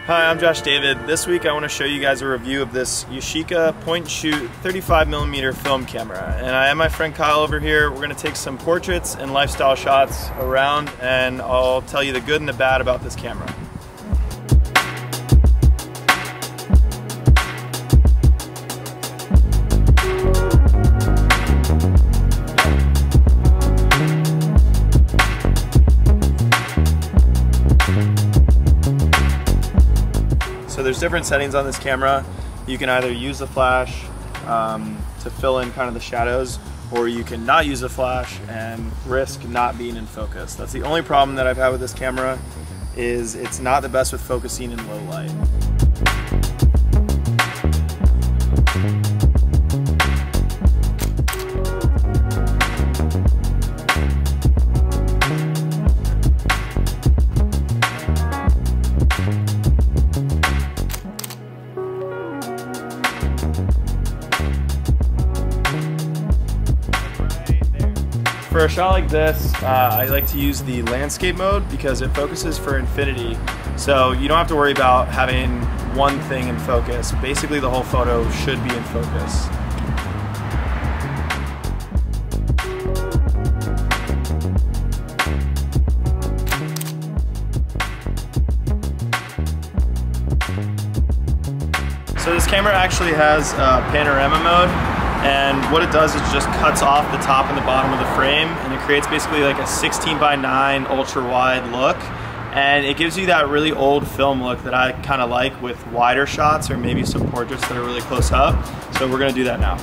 Hi, I'm Josh David. This week I want to show you guys a review of this Yashica point-and-shoot 35mm film camera. And I have my friend Kyle over here. We're going to take some portraits and lifestyle shots around, and I'll tell you the good and the bad about this camera. So there's different settings on this camera. You can either use the flash to fill in kind of the shadows, or you can not use the flash and risk not being in focus. That's the only problem that I've had with this camera, is it's not the best with focusing in low light. For a shot like this, I like to use the landscape mode because it focuses for infinity. So you don't have to worry about having one thing in focus. Basically the whole photo should be in focus. So this camera actually has panorama mode. And what it does is just cuts off the top and the bottom of the frame, and it creates basically like a 16:9 ultra wide look. And it gives you that really old film look that I kind of like with wider shots or maybe some portraits that are really close up. So we're gonna do that now.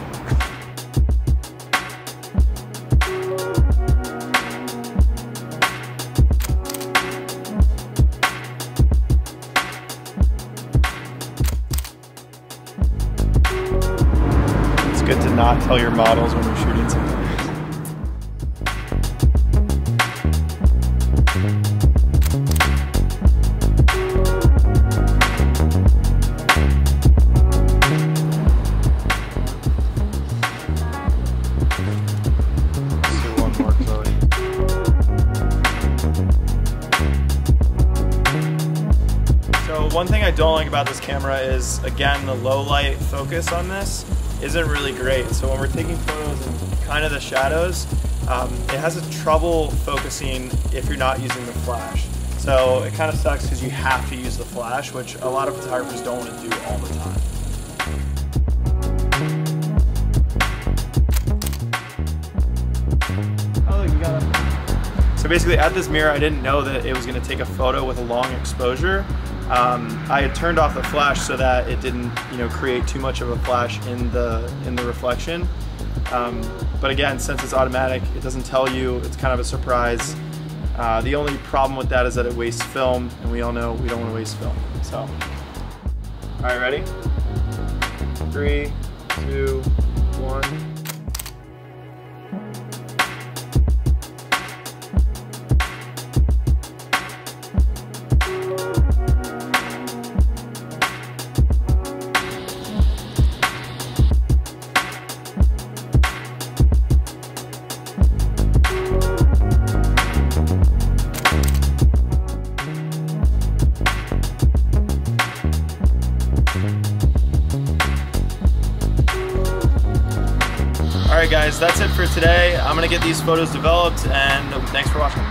Good to not tell your models when you're shooting something. Let's do one more, Chloe. So one thing I don't like about this camera is, again, the low light focus on this isn't really great. So when we're taking photos in kind of the shadows, it has a trouble focusing if you're not using the flash. So it kind of sucks because you have to use the flash, which a lot of photographers don't want to do all the time. Oh, you got it. So basically at this mirror, I didn't know that it was going to take a photo with a long exposure. I had turned off the flash so that it didn't, create too much of a flash in the reflection. But again, since it's automatic, it doesn't tell you. It's kind of a surprise. The only problem with that is that it wastes film, and we all know we don't want to waste film. So, all right, ready? 3, 2, 1. Alright guys, that's it for today. I'm going to get these photos developed, and thanks for watching.